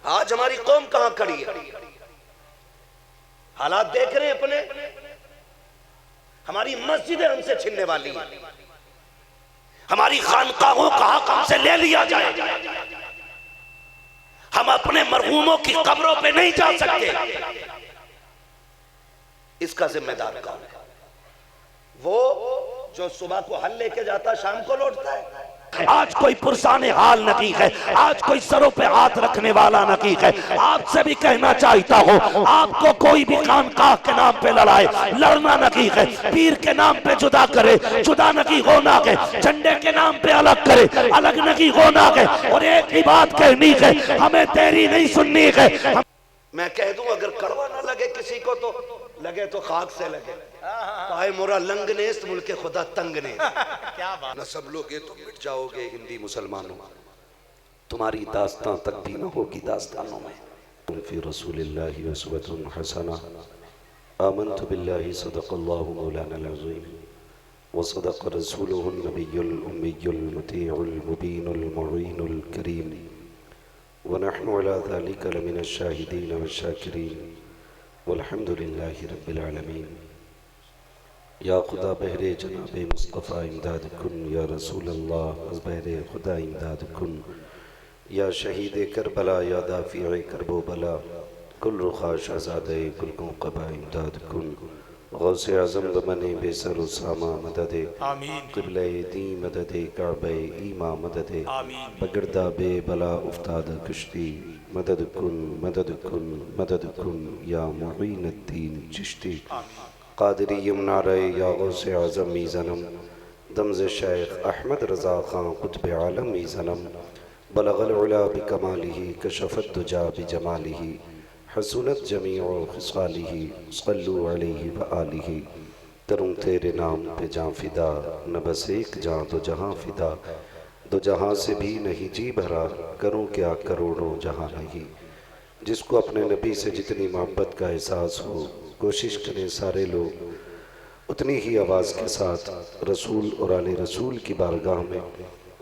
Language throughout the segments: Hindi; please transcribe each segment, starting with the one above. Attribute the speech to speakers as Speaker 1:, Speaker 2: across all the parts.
Speaker 1: आज हमारी कौम कहां खड़ी है? हालात देख रहे हैं अपने। हमारी मस्जिदें हमसे छिनने वाली हैं, हमारी खानकाहों का हक हमसे ले लिया जाए, हम अपने मरहूमों की कब्रों पे नहीं जा सकते। इसका जिम्मेदार कौन है? वो जो सुबह को हल लेके जाता शाम को लौटता है। आज कोई पुरसाने हाल नकीक है, आज कोई सरों पे हाथ रखने वाला नकीक है। आपसे भी कहना चाहता हूँ, आपको कोई भी खानकाह के नाम पे लड़ाए, लड़ना नकीक है। पीर के नाम पे जुदा करे, जुदा नकीक होना है। झंडे के नाम पे अलग करे, अलग नकीक होना है। और एक ही बात कहनी है, हमें तेरी नहीं सुननी है। मैं कह दूं अगर कड़वा ना लगे किसी को तो लगे तो खाक से लगे। पाए मोरा लंग नेस्त मुल्के खुदा तंग ने। क्या बात। न सब लोग ये तो मिट जाओगे हिंदी मुसलमानों, तुम्हारी दास्तां तक भी न होगी दास्तानों में। फी रसूलिल्लाहि उसवतुन हसना आमनतु बिल्लाहि सदक़ल्लाहु मौलाना अज़ीम व सदक़ रसूलुहुन नबियुल उम्मियुल मुतीउल मुबीनुल मुईनुल करीम व नहनु अला ज़ालिका लमिनश शाहिदीन व शाकिरीन वल्हम्दुलिल्लाहि रब्बिल आलमीन। या खुदा बहरे जनाबे मुस्तफ़ा इमदाद कुन, या रसूल अल्लाह बहरे खुदा इमदाद कुन, या शहीद करबला या दाफ़िए करबो बला कुल रुखा शहज़ादे कुल कबा इमदाद कुन। गौसे आज़म बमने बेसर उसामा मददे क़िबले दी मददे काबे ईमा मददे बगरदा बे बला उफ्ताद कश्ती मदद कुन मदद कुन मदद कुन या मुईनुद्दीन चिश्ती क़ादिरी यमुनारे या गौसे आज़म मीज़नम दमज़ शेख अहमद रज़ा ख़ान क़ुत्ब आलम मीज़नम बलग़ल उला बिकमालिही कशफ़त दुजा बिजमालिही हसूनत जमीउ ख़िसालिही सल्लु अलैहि व आलिही। करूँ तेरे नाम पे जाँ फ़िदा, न बस एक जाँ दो जहाँ फ़िदा, दो जहाँ से भी नहीं जी भरा, करूँ क्या करोड़ों जहाँ नहीं। जिसको अपने नबी से जितनी मोहब्बत का एहसास हो, कोशिश करें सारे लोग उतनी ही आवाज़ के साथ रसूल और आले रसूल की बारगाह में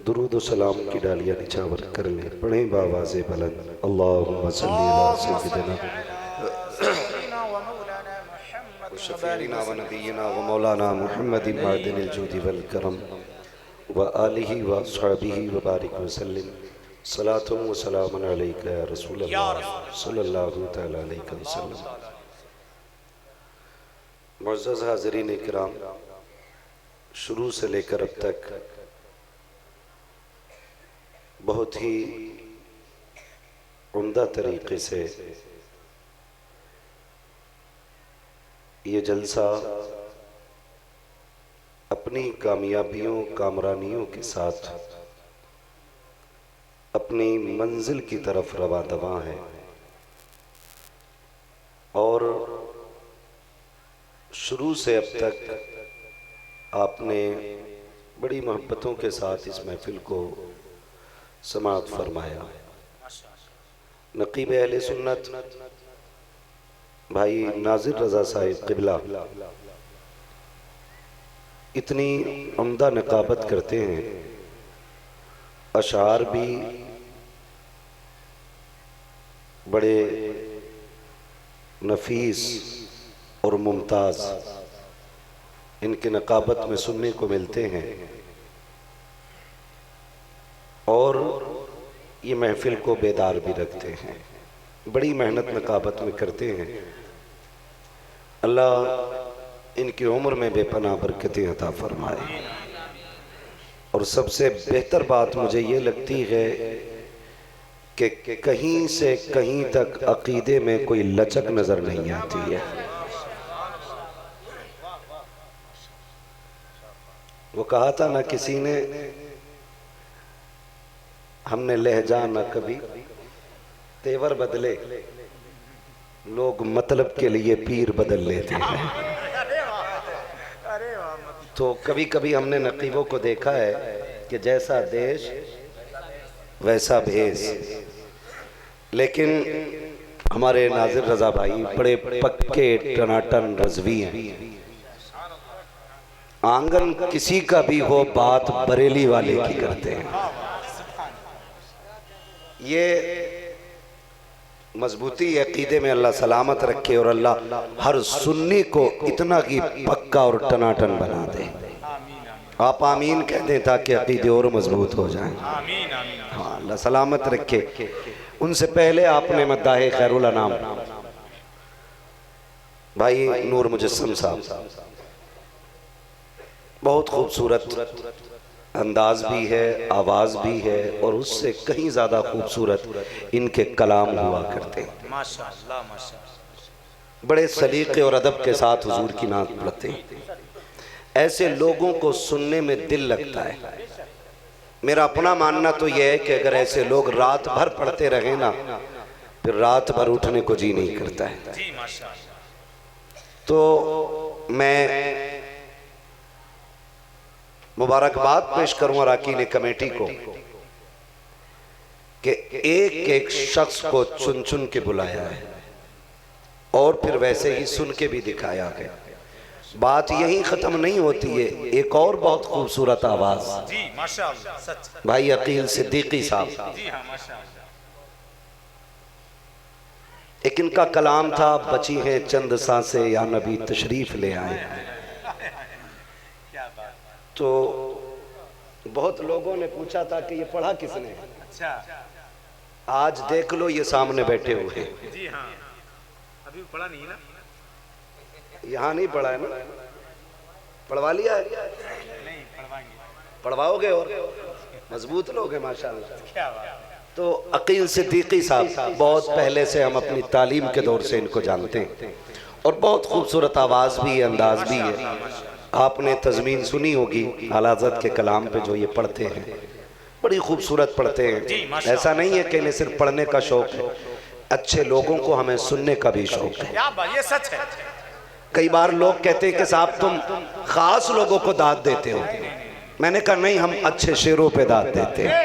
Speaker 1: दुरूद और सलाम की डालियाँ निछावर कर लें। पढ़ें बावाज़े बुलंद अल्लाहुम्मा सल्ली अला सय्यिदिना व शफ़ीइना व नबीना व मौलाना मुहम्मदिन मादिनिल जूदि वल करम व आलिहि व अस्हाबिहि व बारिक व सल्लिम सलातुन व सलामुन अलैका या रसूल अल्लाह सल्लल्लाहु तआला अलैहि वसल्लम। मुअज़्ज़ज़ हाज़रीन इकराम, शुरू से लेकर अब तक बहुत ही उम्दा तरीक़े से ये जलसा अपनी कामयाबियों कामरानियों के साथ अपनी मंजिल की तरफ रवा दवा है। और शुरू से अब तक आपने बड़ी मोहब्बतों के साथ इस महफिल को समाअत फरमाया। नकीब अहले सुन्नत भाई नाज़िर रज़ा साहिब क़िबला इतनी उम्दा नकाबत करते हैं, अशार भी बड़े नफीस और मुमताज़ इनके नकाबत में सुनने को मिलते हैं। और ये महफिल को बेदार भी रखते हैं, बड़ी मेहनत नकाबत में करते हैं। अल्लाह इनकी उम्र में बेपनाह बरकतें अता फरमाए। और सबसे बेहतर बात मुझे ये लगती है कि कहीं से कहीं तक अकीदे में कोई लचक नज़र नहीं आती है। वो कहा था ना किसी ने, हमने लहजा न कभी तेवर बदले, लोग मतलब के लिए पीर बदल लेते हैं। तो कभी कभी हमने नकीबों को देखा है कि जैसा देश वैसा भेष, लेकिन हमारे नाज़िर रज़ा भाई बड़े पक्के टनाटन रज़वी हैं। आंगन किसी का भी हो, बात बरेली वाले की करते हैं। ये मजबूती अकीदे में अल्लाह सलामत रखे और अल्लाह हर सुन्नी को इतना की पक्का और टनाटन बना दे। आप आमीन कह दें ताकि अकीदे और मजबूत हो जाएं। हाँ, अल्लाह सलामत रखे। उनसे पहले आपने मद्दाह खैरुल अनाम भाई नूर मुजस्सम साहब, बहुत खूबसूरत अंदाज भी है, आवाज़ भी है, और उससे कहीं ज़्यादा खूबसूरत इनके कलाम हुआ करते हैं। माशाअल्लाह माशाअल्लाह, बड़े सलीके और अदब के साथ हुजूर की नात पढ़ते हैं। ऐसे लोगों को सुनने में दिल लगता है। मेरा अपना मानना तो यह है कि अगर ऐसे लोग रात भर पढ़ते रहे ना, फिर रात भर उठने को जी नहीं करता है। तो मैं मुबारकबाद पेश करूं अराकीन कमेटी को कि एक एक शख्स को चुन चुन के बुलाया है और फिर वैसे ही सुन के भी दिखाया है। बात यहीं खत्म नहीं होती है, एक और बहुत खूबसूरत आवाज जी माशाअल्लाह, सच भाई अकील सिद्दीकी साहब जी, हाँ माशाअल्लाह। एक इनका कलाम था, बची है चंद सांसें या नबी तशरीफ ले आए। तो बहुत लोगों ने पूछा था कि ये पढ़ा किसने। अच्छा, आज देख लो ये सामने बैठे हुए हैं। जी हाँ, अभी पढ़ा नहीं है ना, यहाँ नहीं पढ़ा है ना, पढ़वा लिया है? नहीं पढ़वाएंगे, पढ़वाओगे और मजबूत लोग हैं माशाल्लाह। क्या बात। तो अकील सिद्दीकी साहब, बहुत पहले से हम अपनी तालीम के दौर से इनको जानते हैं और बहुत खूबसूरत आवाज़ भी है, अंदाज भी है। आपने तज़मीन सुनी होगी आला हज़रत के कलाम पे जो ये पढ़ते हैं, बड़ी खूबसूरत पढ़ते हैं। ऐसा नहीं है कि इन्हें सिर्फ पढ़ने का शौक है, अच्छे लोगों को हमें सुनने का भी शौक है। ये सच है। कई बार लोग कहते हैं कि साहब तुम खास लोगों को दाद देते हो। मैंने कहा नहीं, हम अच्छे शेरों पे दाद देते हैं।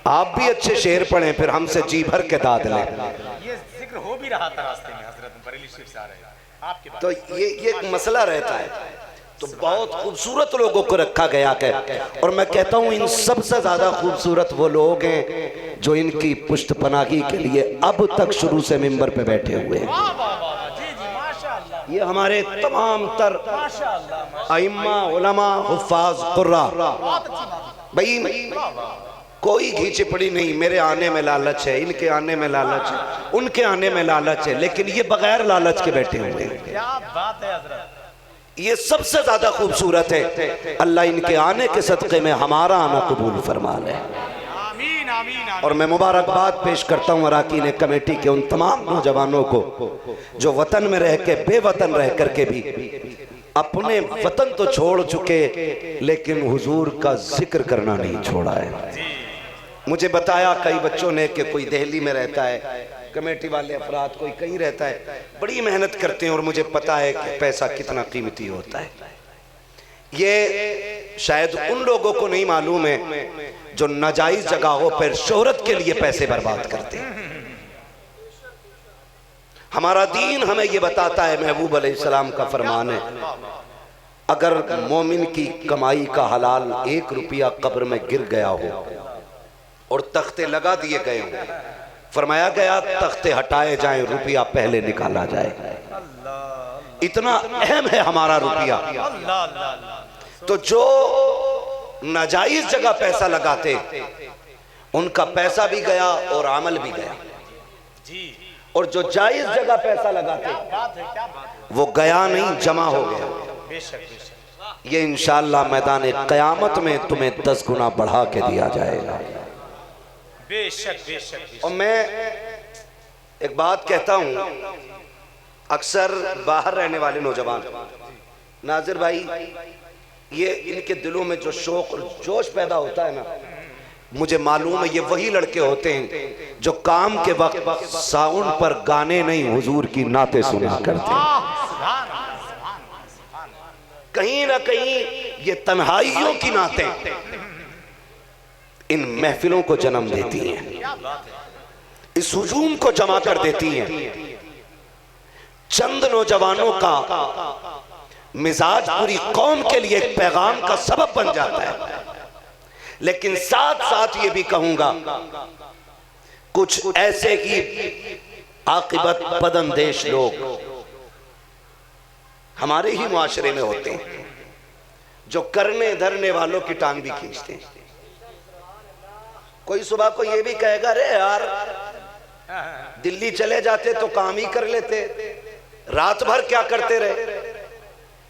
Speaker 1: आप भी अच्छे शेर पढ़ें, फिर हमसे जी भर के दाद लें। ये जिक्र हो भी रहा था रास्ते में, हजरत बरेली शरीफ से आ रहे हैं तो ये एक मसला रहता है। तो बहुत खूबसूरत लोगों को रखा गया है और मैं कहता हूँ इन सबसे ज्यादा खूबसूरत वो लोग हैं जो इनकी पुष्टपनाही के लिए अब तक शुरू से मिंबर पे बैठे हुए हैं। ये हमारे तमाम तर अइम्मा, उलमा, हुफ्फाज, कुर्रा, भाई कोई घी चिपड़ी नहीं। मेरे आने में लालच है, इनके आने में लालच है, उनके आने में लालच है, लेकिन ये बगैर लालच के बैठे हुए हैं। क्या बात है हज़रत, ये सबसे ज्यादा खूबसूरत है। अल्लाह इनके आने के सदक़े में हमारा आना कबूल फरमा ले। आमीन आमीन। और मैं मुबारकबाद पेश करता हूँ अराकीन कमेटी के उन तमाम नौजवानों को जो वतन में रह के बेवतन रह करके भी अपने वतन तो छोड़ चुके लेकिन हुजूर का जिक्र करना नहीं छोड़ा है। मुझे बताया कई बच्चों ने कि कोई दिल्ली में रहता है, कमेटी वाले अफराद कोई कहीं रहता है, बड़ी मेहनत करते हैं और मुझे पता है कि पैसा कितना कीमती होता है। ये शायद उन लोगों को नहीं मालूम है जो नाजायज जगहों पर शोहरत के लिए पैसे बर्बाद करते हैं। हमारा दीन हमें ये बताता है, महबूब अलैहिस्सलाम का फरमान है, अगर मोमिन की कमाई का हलाल 1 रुपया कब्र में गिर गया हो और तख्ते लगा दिए गए हों, फरमाया गया तख्ते हटाए जाएं, रुपया पहले निकाला जाए। इतना अहम है हमारा रुपया। तो जो नाजायज जगह पैसा लगाते उनका पैसा भी गया और अमल भी गया, और जो जायज जगह पैसा लगाते वो गया नहीं, जमा हो गया। ये इंशाअल्लाह मैदान क़यामत में तुम्हें 10 गुना बढ़ा के दिया जाएगा। बेशक बेशक। और मैं एक बात कहता हूँ, अक्सर बाहर रहने वाले नौजवान नाजिर भाई, ये इनके दिलों में जो शौक और जोश पैदा होता है ना, मुझे मालूम है ये वही लड़के होते हैं जो काम के वक्त साउंड पर गाने नहीं हुजूर की नाते सुना करते हैं। कहीं ना कहीं ये तन्हाइयों की नातें इन महफिलों को जन्म देती हैं, इस हुजूम को जमा कर देती हैं। चंद नौजवानों का मिजाज पूरी कौम के लिए एक पैगाम का सबब बन जाता है। लेकिन साथ साथ ये भी कहूंगा कुछ ऐसे ही आकिबत बदअंदेश लोग हमारे ही मुआशरे में होते हैं जो करने धरने वालों की टांग भी खींचते हैं। कोई सुबह को ये भी कहेगा, अरे यार दिल्ली चले जाते तो काम ही कर लेते, रात भर क्या करते रहे।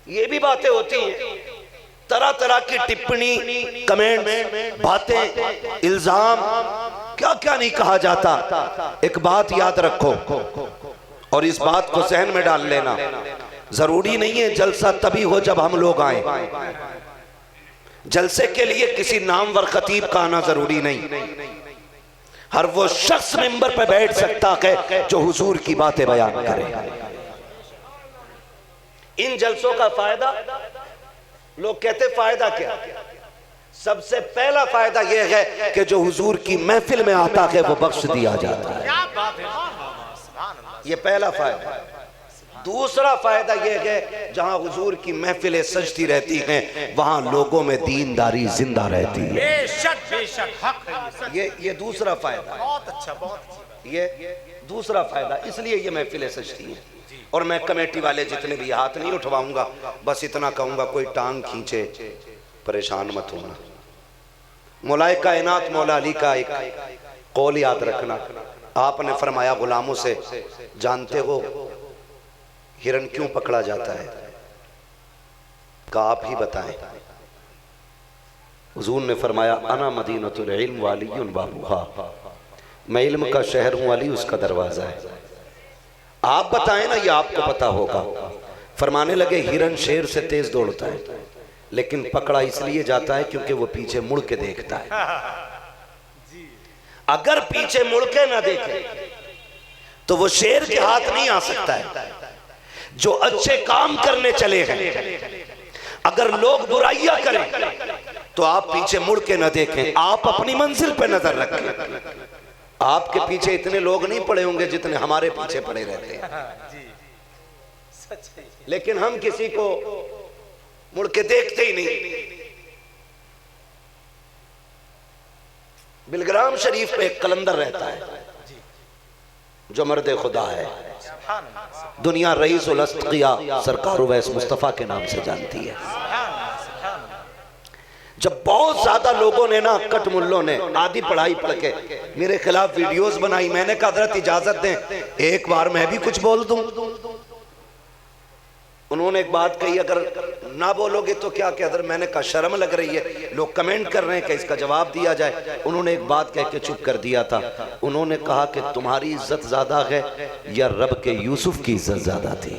Speaker 1: ये भी बातें होती हैं, तरह तरह की टिप्पणी, कमेंट, बातें, इल्जाम, क्या क्या नहीं कहा जाता। एक बात याद रखो और इस बात को जहन में डाल लेना, जरूरी नहीं है जलसा तभी हो जब हम लोग आए। जलसे के लिए किसी नामवर खतीब का आना जरूरी नहीं। हर वो शख्स मिंबर पे बैठ सकता है जो हुजूर की बातें बयान करे। इन जलसों का फायदा, लोग कहते फायदा क्या, सबसे पहला फायदा यह है कि जो हुजूर की महफिल में आता है वो बख्श दिया जाता है। ये पहला फायदा। दूसरा फायदा यह है जहां हुजूर की महफिलें सजती रहती हैं वहां लोगों में दीनदारी जिंदा रहती है।
Speaker 2: बेशक बेशक हक है।
Speaker 1: ये दूसरा फायदा,
Speaker 2: बहुत अच्छा, बहुत अच्छा।
Speaker 1: ये दूसरा फायदा, इसलिए ये महफिलें सजती हैं। और मैं कमेटी वाले जितने भी हाथ नहीं उठवाऊंगा, बस इतना कहूंगा कोई टांग खींचे परेशान मत होना। मौलाए कायनात मौला अली का एक कौल याद रखना, आपने फरमाया गुलामों से, जानते हो हिरन क्यों पकड़ा जाता है? कहा आप ही बताएं। हुजूर ने फरमाया अना मदीनतुल इल्म वालियुन बाबूहा, मैं इल्म का शहर हूं, अली उसका दरवाजा है। आप बताएं ना, ये आपको पता होगा। फरमाने लगे हिरन शेर से तेज दौड़ता है, लेकिन पकड़ा इसलिए जाता है क्योंकि वो पीछे मुड़ के देखता है। अगर पीछे मुड़ के ना देखे तो वो शेर के हाथ नहीं आ सकता है। जो अच्छे काम करने चले हैं, अगर लोग बुराइयां करें तो आप पीछे मुड़ के न देखें, आप अपनी मंजिल पे नजर रखें। आपके पीछे इतने लोग नहीं पड़े होंगे जितने हमारे पीछे पड़े रहते हैं, लेकिन हम किसी को मुड़ के देखते ही नहीं। बिलग्राम शरीफ पे एक कलंदर रहता है जो मर्द खुदा है, दुनिया रईस उल अस्तिया सरकार उवैस मुस्तफा के नाम से जानती है। जब बहुत ज्यादा लोगों ने ना, कट मुल्लों ने आधी पढ़ाई पढ़ के मेरे खिलाफ वीडियोस बनाई, मैंने कहा हज़रत इजाजत दें एक बार मैं भी कुछ बोल दूं। उन्होंने एक बात कही, अगर ना बोलोगे तो क्या क्या? मैंने कहा शर्म लग रही है, लोग कमेंट कर रहे हैं कि इसका जवाब दिया जाए। उन्होंने एक बात कह के चुप कर दिया था। उन्होंने कहा कि तुम्हारी इज्जत ज्यादा है या रब के यूसुफ की इज्जत ज्यादा थी?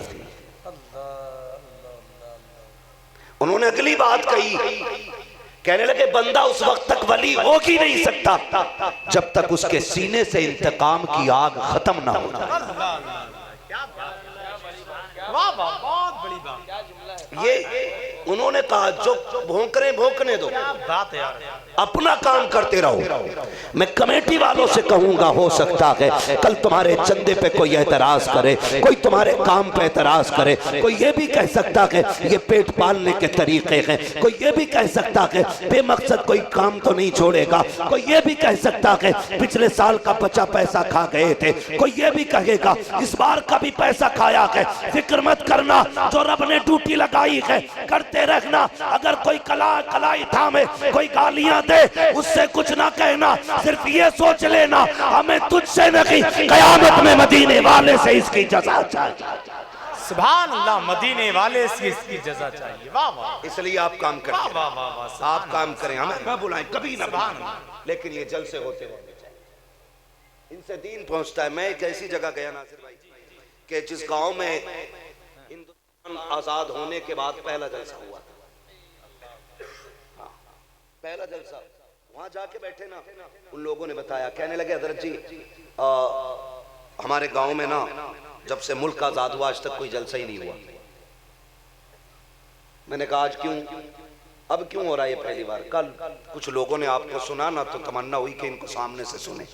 Speaker 1: उन्होंने अगली बात कही, कहने लगे बंदा उस वक्त तक वली हो ही नहीं सकता जब तक उसके सीने से इंतकाम की आग खत्म ना हो जाए।
Speaker 2: वाह वाह, बहुत बड़ी बात।
Speaker 1: ये उन्होंने कहा जो भौंकने भौंकने दो,
Speaker 2: बात है यार,
Speaker 1: अपना काम करते रहो। मैं कमेटी वालों से कहूंगा, हो सकता है कल तुम्हारे चंदे पे कोई एतराज करे, कोई तुम्हारे काम पे एतराज करे, कोई ये भी कह सकता है ये पेट पालने के तरीके हैं, कोई ये भी कह सकता है बेमकसद कोई काम तो नहीं छोड़ेगा, कोई ये भी कह सकता है पिछले साल का बचा पैसा खा गए थे, कोई ये भी कहेगा इस बार का भी पैसा खाया है। फिक्र मत करना, जो रब ने ड्यूटी लगाई है करते रहना। अगर कोई कलाई थामे, कोई गालियां दे, उससे कुछ ना कहना, सिर्फ ये सोच लेना हमें तुझसे नहीं, कयामत में मदीने वाले से इसकी जज़ा चाहिए।
Speaker 2: सुभान अल्लाह, मदीने वाले से इसकी जज़ा चाहिए। वाह वाह,
Speaker 1: इसलिए आप काम करें,
Speaker 2: वाह वाह वाह वाह,
Speaker 1: आप काम करें, हमें न बुलाएं, कभी ना बुलाएं, लेकिन ये जलसे होते होने चाहिए, इनसे दीन पहुंचता है। मैं एक ऐसी जगह गया नासिर भाई कि जिस गांव में हिंदुस्तान आजाद होने के बाद पहला जलसा हुआ था, पहला जलसा, वहां जाके बैठे ना, उन लोगों ने बताया, कहने लगे हजरत जी हमारे गांव में ना जब से मुल्क आजाद हुआ आज तक कोई जलसा ही नहीं हुआ। मैंने कहा आज क्यों, अब क्यों हो रहा है ये पहली बार? कल कुछ लोगों ने आपको सुना ना तो तमन्ना हुई कि इनको सामने से सुने,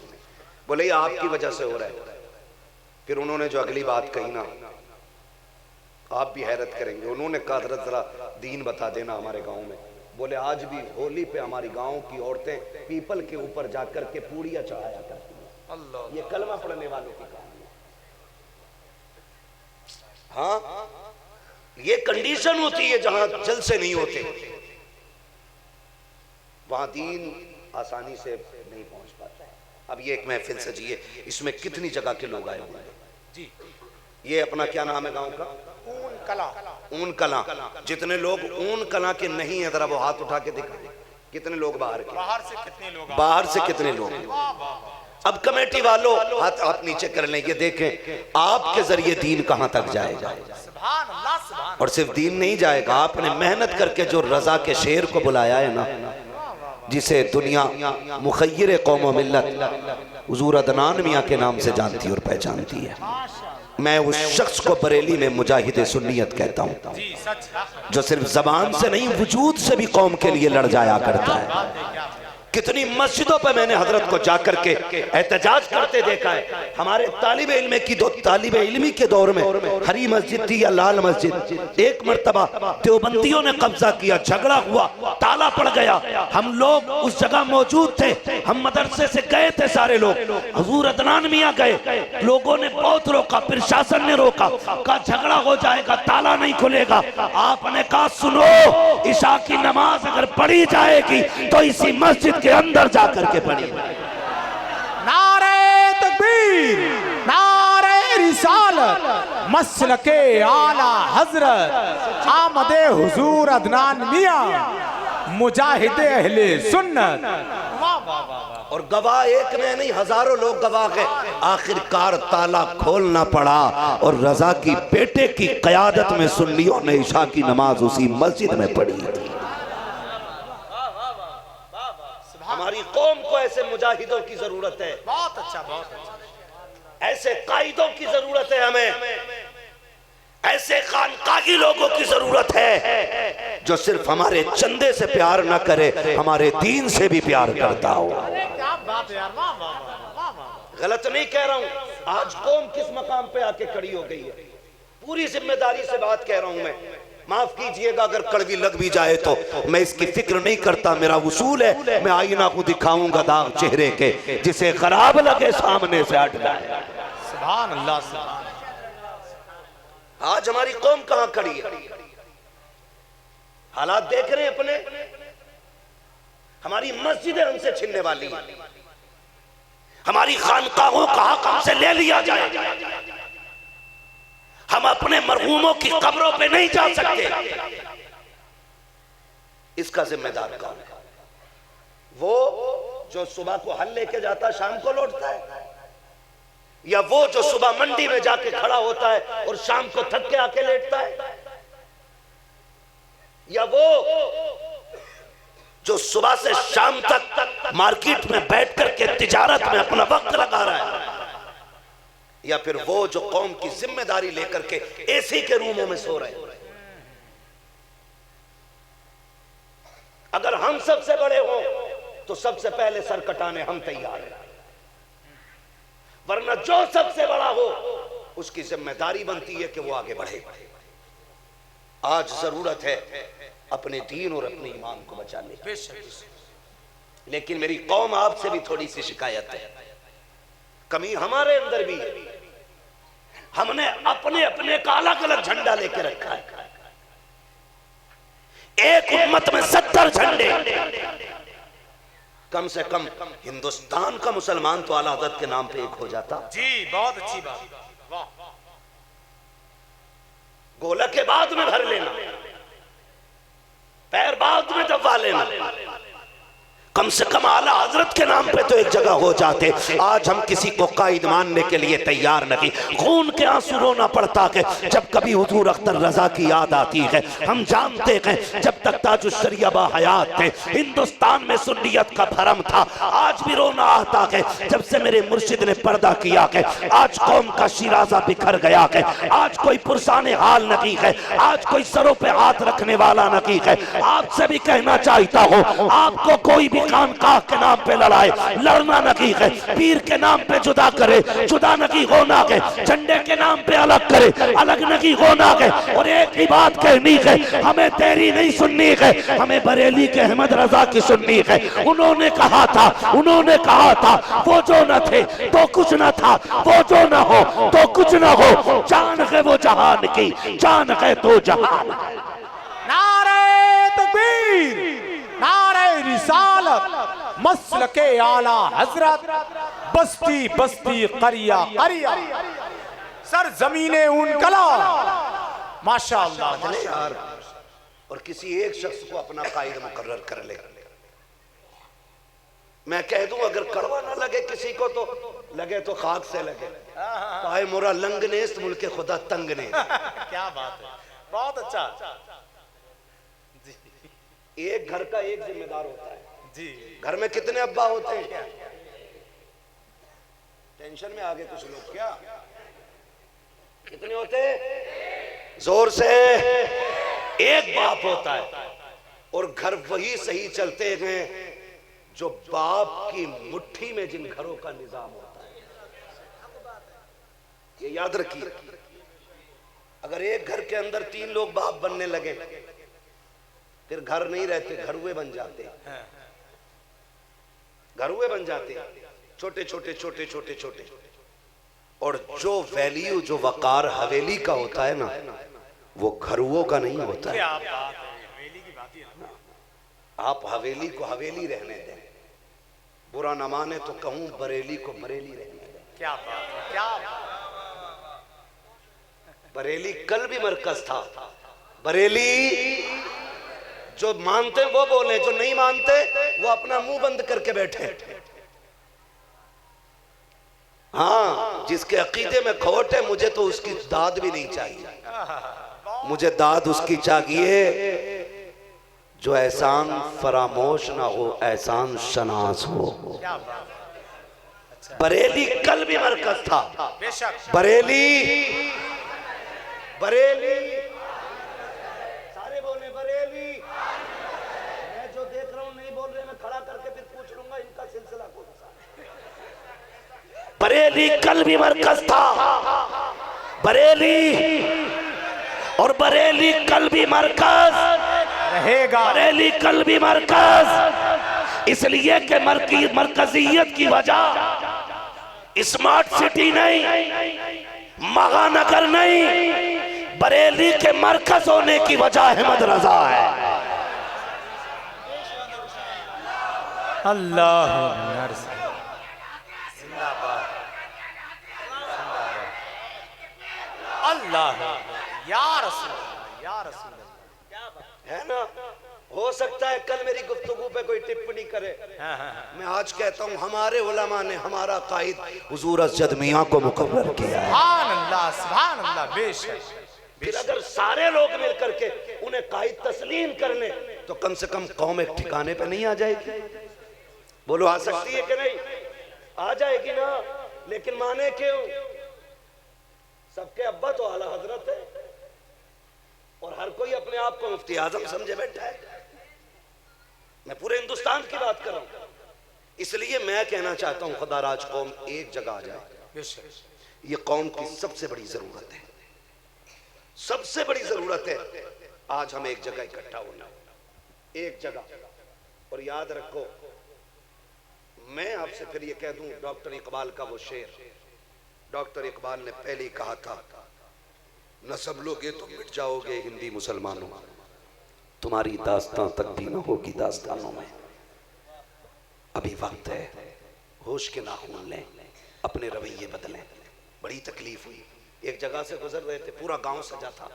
Speaker 1: बोले ये आपकी वजह से हो रहा है। फिर उन्होंने जो अगली बात कही ना, आप भी हैरत करेंगे। उन्होंने कहा हजरत जरा दीन बता देना हमारे गांव में। बोले आज भी होली पे हमारी गांव की औरतें पीपल के ऊपर जाकर के पूड़ियां चढ़ाया करती हैं।
Speaker 2: अल्लाह।
Speaker 1: ये कलमा पढ़ने वालों की कहानी है। हाँ, ये कंडीशन होती है जहां जलसे नहीं होते, वहां दीन आसानी से नहीं पहुंच पाता है। अब ये एक महफिल सजी है, इसमें कितनी जगह के लोग आए हुए हैं
Speaker 2: जी।
Speaker 1: ये अपना क्या नाम है गांव का?
Speaker 2: ऊन कला।
Speaker 1: ऊन कला। जितने लोग ऊन कला के नहीं है जरा वो हाथ उठा के दिखाएं। कितने लोग बाहर के?
Speaker 2: बाहर से कितने लोग?
Speaker 1: बाहर से कितने लोग? अब कमेटी वालों हाथ आप नीचे कर लें, ये देखें आपके जरिए दीन कहां तक जाएगा।
Speaker 2: सुभान अल्लाह, सुभान।
Speaker 1: और सिर्फ दीन नहीं जाएगा, आपने मेहनत करके जो रजा के शेर को बुलाया है ना, जिसे दुनिया मुखय्यर कौम व मिल्लत हुजूर अदनान मियां के नाम से जानती और पहचानती है। मैं उस शख्स को बरेली में मुजाहिद सुन्नियत कहता हूँ,
Speaker 2: जी सच,
Speaker 1: जो सिर्फ जबान से नहीं वजूद से भी कौम के लिए लड़ जाया करता है। कितनी मस्जिदों पर मैंने हजरत को जाकर के एहतजाज करते देखा है। हमारे तालिब इल्म की तालिब इल्मी के दौर में हरी मस्जिद थी या लाल मस्जिद, एक मर्तबा देवबंदियों ने कब्जा किया, झगड़ा हुआ, ताला पड़ गया। हम लोग उस जगह मौजूद थे, हम मदरसे से गए थे सारे लोग, हुजूर अदनान मियां गए, लोगों ने बहुत रोका, प्रशासन ने रोका, कहा झगड़ा हो जाएगा, ताला नहीं खुलेगा। आपने कहा सुनो, इशा की नमाज अगर पढ़ी जाएगी तो इसी मस्जिद के अंदर जाकर के पढ़ी।
Speaker 2: नारे तकबीर, नारे रिसालत, मसलके आला हजरत आमदे हुजूर अदनान मियां मुजाहिद अहले सुन्नत। वाह वाह वाह।
Speaker 1: और गवाह एक में नहीं, हजारों लोग गवाह गए। आखिरकार ताला खोलना पड़ा और रजा की बेटे की कयादत में सुन्नियों ने इशा की नमाज उसी मस्जिद में पढ़ी थी। हमारी कौम को ऐसे मुजाहिदों की जरूरत है।
Speaker 2: बहुत अच्छा, बहुत अच्छा।
Speaker 1: ऐसे कायदों की जरूरत है हमें, ऐसे खानकागी लोगों की जरूरत है जो सिर्फ हमारे चंदे से प्यार ना करे, हमारे दीन से भी प्यार करता हो।
Speaker 2: क्या बात है यार, वाह वाह वाह वाह।
Speaker 1: गलत नहीं कह रहा हूं, आज कौम किस मकाम पे आके खड़ी हो गई है, पूरी जिम्मेदारी से बात कह रहा हूं मैं। माफ कीजिएगा अगर कड़वी लग भी जाए तो मैं इसकी फिक्र नहीं करता। मेरा उसूल है, मैं आईना को दिखाऊंगा दाग चेहरे के, जिसे खराब लगे सामने से हट जाए।
Speaker 2: सुभान अल्लाह, सुभान।
Speaker 1: आज हमारी कौम कहां खड़ी है, हालात देख रहे हैं अपने। हमारी मस्जिदें हमसे छिनने वाली हैं, हमारी खानकाहों का हक हमसे ले लिया जाए, हम अपने मरहूमों की कब्रों पे नहीं जा सकते। इसका जिम्मेदार कौन है? वो जो सुबह को हल लेके जाता शाम को लौटता है, या वो जो सुबह मंडी में जाके खड़ा होता है और शाम को थक के आके लेटता है, या वो जो सुबह से शाम तक मार्केट में बैठ करके तिजारत में अपना वक्त लगा रहा है, या फिर वो जो कौम की जिम्मेदारी लेकर के एसी के रूमों में सो रहे हैं। अगर हम सबसे बड़े हों तो सबसे पहले सर कटाने हम तैयार हैं, वरना जो सबसे बड़ा हो उसकी जिम्मेदारी बनती है कि वो आगे बढ़े। आज जरूरत है अपने दीन और अपने ईमान को बचाने की। लेकिन मेरी कौम आपसे भी थोड़ी सी शिकायत है, कमी हमारे अंदर भी है। हमने अपने अपने का अलग अलग झंडा लेके रखा है। एक उम्मत में 70 झंडे। कम से कम हिंदुस्तान का मुसलमान तो आला हज़रत के नाम पे एक हो जाता।
Speaker 2: जी बहुत अच्छी बात, वाह।
Speaker 1: गोला के बाद में भर लेना, पैर बाद में दबा लेना, कम से कम आला हजरत के नाम पे तो एक जगह हो जाते। आज हम किसी को कायद मानने के लिए तैयार नहीं। खून के आंसू रोना पड़ता है जब कभी हुजूर अख्तर रजा की याद आती है। हम जानते हैं जब तक ताजुश शरिया बाहयात थे हिंदुस्तान में सुन्नियत का भरम था। आज भी रोना आता है जब से मेरे मुर्शिद ने पर्दा किया है। आज कौम का शिराजा बिखर गया है। आज कोई पुरसाने हाल नहीं है, आज कोई सरों पे हाथ रखने वाला नहीं है। आपसे भी कहना चाहता हूँ, आपको कोई भी खानकाह के नाम पे लड़ाए, लड़ना नकी है, पीर के नाम पे जुदा करे, जुदा नकी होना है, झंडे के नाम पे अलग करे, अलग नकी होना है। और एक ही बात कहनी है, हमें तेरी नहीं सुननी है, हमें बरेली के अहमद रजा की सुननी है। उन्होंने कहा था वो जो न थे तो कुछ न था, वो जो न हो तो कुछ न हो, जान है वो जहान की, जान है तो जहान।
Speaker 2: नारे तकबीर, नारे रिसालत, मसलके आला हजरत, बस्ती बस्ती करिया करिया, सर जमीने उन कला। माशाअल्लाह
Speaker 1: यार, और किसी एक शख्स को अपना कायद मुकर्रर कर ले। मैं कह दूं अगर कड़वा ना लगे किसी को तो लगे तो खाक से लगे। पाए मोरा लंग नेस्त मुल्के खुदा तंग ने।
Speaker 2: क्या बात है, बहुत अच्छा जी।
Speaker 1: एक घर का एक जिम्मेदार होता है
Speaker 2: जी।
Speaker 1: घर में कितने अब्बा होते हैं? टेंशन में आगे कुछ लोग क्या कितने होते हैं? जोर से एक बाप होता है। और घर वही सही चलते हैं जो बाप की मुट्ठी में जिन घरों का निजाम होता है। ये याद रखिए, अगर एक घर के अंदर 3 लोग बाप बनने लगे फिर घर नहीं रहते, घरुए बन जाते, घरुए बन जाते, छोटे छोटे छोटे छोटे छोटे। और जो वैल्यू, जो वकार हवेली का होता है ना, वो घरुओं का नहीं होता है। आप हवेली को हवेली रहने दें, बुरा न माने तो कहूं बरेली को बरेली रहने दें।
Speaker 2: क्या बात है, क्या बात।
Speaker 1: बरेली कल भी मरकज था। बरेली जो मानते वो बोले, जो नहीं मानते वो अपना मुंह बंद करके बैठे। हाँ, जिसके अकीदे में खोट है मुझे तो उसकी दाद भी नहीं चाहिए। मुझे दाद उसकी चाहिए जो एहसान फरामोश ना हो, एहसान शनास हो। बरेली कल भी मरकज था। बरेली बरेली सारे बोले बरेली। मैं जो देख रहा हूं नहीं बोल रहे, मैं खड़ा करके फिर पूछ लूंगा इनका सिलसिला कौन सा। बरेली कल भी मरकज था, बरेली, और बरेली कल भी मरकज
Speaker 2: रहेगा।
Speaker 1: बरेली कल भी मरकज, इसलिए कि मरकजियत की वजह स्मार्ट सिटी नहीं, महानगर नहीं, बरेली के मरकज होने की वजह अहमद रजा है।
Speaker 2: अल्लाह अल्लाह या रसूल, या रसूल
Speaker 1: है ना। हो सकता है कल मेरी गुफ्तगू पे कोई टिप्पणी करे। मैं आज कहता हूँ हमारे उलमा ने हमारा कायद हुजूर असजद मियां को मुकर्रर किया है।
Speaker 2: सुभान अल्लाह, सुभान अल्लाह। बेशक।
Speaker 1: फिर अगर सारे लोग मिल करके उन्हें कायद तस्लीम कर ले तो कम से कम कौम एक ठिकाने पे नहीं आ जाएगी। बोलो आ सकती है कि नहीं? आ जाएगी ना। लेकिन माने क्यों? सबके अब्बा तो आला हजरत है और हर कोई अपने आप को मुफ्ती आजम समझे बैठा है। मैं पूरे हिंदुस्तान की बात कर रहा हूं। इसलिए मैं कहना चाहता हूं खुदा राज कौम एक जगह आ जाए। ये कौम की सबसे बड़ी जरूरत है, सबसे बड़ी जरूरत है। आज हम एक जगह इकट्ठा होना, एक जगह। और याद रखो, मैं आपसे फिर ये कह दूं, डॉक्टर इकबाल का वो शेर, डॉक्टर इकबाल ने पहले ही कहा था, न सब लोगे तो मिट जाओगे हिंदी मुसलमानों, तुम्हारी दास्तां तक भी न होगी दास्तानों में। अभी वक्त है, होश के नाखून लें, अपने रवैये बदलें। बड़ी तकलीफ हुई, एक जगह से गुजर रहे थे, पूरा गांव सजा था,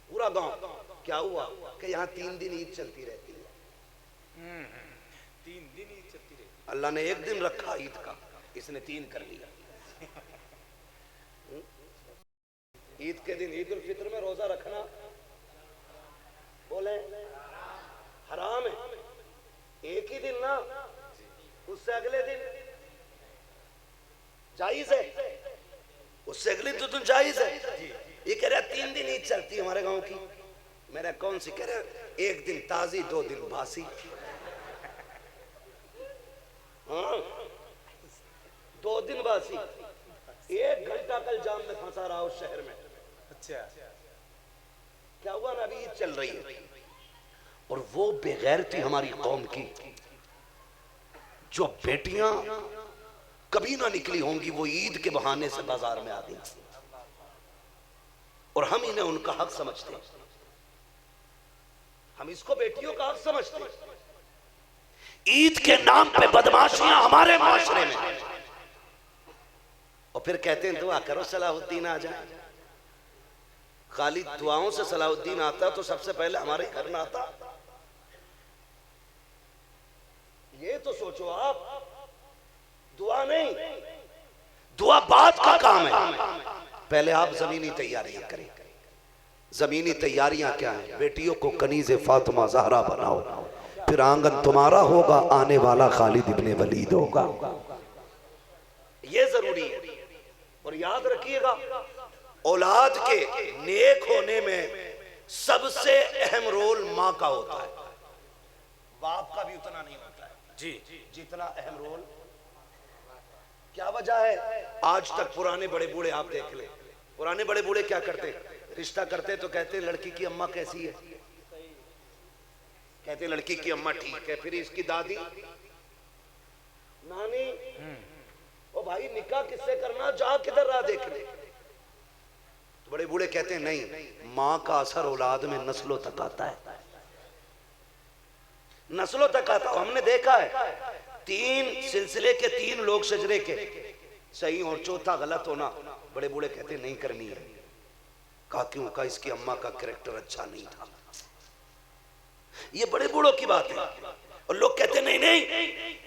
Speaker 1: पूरा गांव। क्या हुआ कि यहाँ 3 दिन ईद चलती रहती है।
Speaker 2: 3 दिन ईद चलती रहती।
Speaker 1: अल्लाह ने एक दिन रखा ईद का, इसने 3 कर लिया। ईद के दिन, ईद उल फित्र में रोजा रखना बोले हराम है। एक ही दिन ना, उससे अगले दिन जायज है, उससे अगले दिन जायज है। ये कह रहा 3 दिन ईद चलती है हमारे गांव की। मेरा कौन सी? कह रहा 1 दिन ताजी, 2 दिन बासी। हाँ 2 दिन बासी, 1 घंटा कल जाम में फंसा रहा उस शहर में।
Speaker 2: अच्छा
Speaker 1: क्या हुआ ना, अभी ईद चल रही है और वो बेगैरती हमारी कौम की, जो बेटियां कभी ना निकली होंगी वो ईद के बहाने से बाजार में आ गई और हम इन्हें उनका हक समझते हैं। हम इसको बेटियों का हक समझते हैं। ईद के नाम पे बदमाशियां हमारे माशरे में, और फिर कहते हैं दुआ करो सलाहुद्दीन आ जाए। खाली दुआओं से सलाहुद्दीन आता तो सबसे पहले हमारे घर में आता। ये तो सोचो आप, दुआ नहीं, दुआ बाद का काम है। पहले आप जमीनी तैयारियां करें। जमीनी तैयारियां क्या है? बेटियों को कनीज़े फातिमा ज़हरा बनाओ, फिर आंगन तुम्हारा होगा, आने वाला खालिद इब्ने वलीद होगा। ये जरूरी है। और याद रखिएगा, औलाद के नेक होने में सबसे अहम रोल माँ का होता है, बाप का भी उतना नहीं होता है जी जितना अहम रोल। क्या वजह है? आज तक पुराने बड़े बूढ़े आप देख ले, पुराने बड़े बूढ़े क्या करते, रिश्ता करते तो कहते लड़की की अम्मा कैसी है, कहते लड़की की अम्मा ठीक है, फिर इसकी दादी नानी, ओ भाई निकाह किससे करना, जा किधर रहा देख ले। तो बड़े बूढ़े कहते हैं नहीं, माँ का असर औलाद में नस्लों तक आता है, नस्लों तक आता है। हमने देखा है 3 सिलसिले के 3 लोग शजरे के सही और चौथा गलत होना, बड़े बूढ़े कहते नहीं करनी है। कहा क्यों? कहा इसकी अम्मा का कैरेक्टर अच्छा नहीं था। ये बड़े बूढ़ों की बात है। और लोग कहते नहीं नहीं,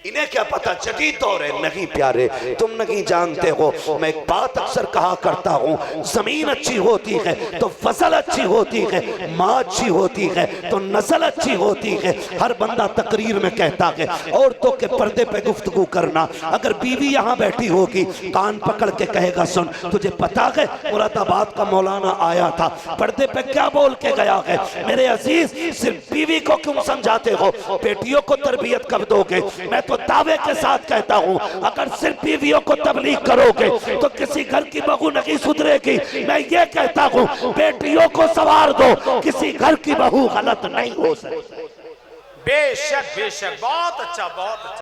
Speaker 1: इन्हें क्या पता, जदीद दौर है। नहीं प्यारे, तुम नहीं जानते हो। मैं एक बात अक्सर कहा करता हूँ, जमीन अच्छी होती है तो फसल अच्छी होती है, माँ अच्छी होती है तो नस्ल अच्छी होती है। हर बंदा तकरीर में कहता है औरतों के पर्दे पे गुफ्तगू करना। अगर बीवी यहाँ बैठी होगी, कान पकड़ के कहेगा सुन, तुझे पता है मुरादाबाद का मौलाना आया था, पर्दे पे क्या बोल के गया है। मेरे अजीज, सिर्फ बीवी को क्यों समझाते हो, बेटियों को तरबियत कब दोगे? मैं तो दावे के साथ कहता हूं, अगर सिर्फ बीवियों को तबलीग करोगे तो किसी घर की बहू नहीं सुधरेगी। मैं ये कहता हूं, बेटियों को सवार दो, किसी घर की बहू गलत नहीं हो सकती।
Speaker 2: बेशक बेशक, बहुत अच्छा, बहुत अच्छा।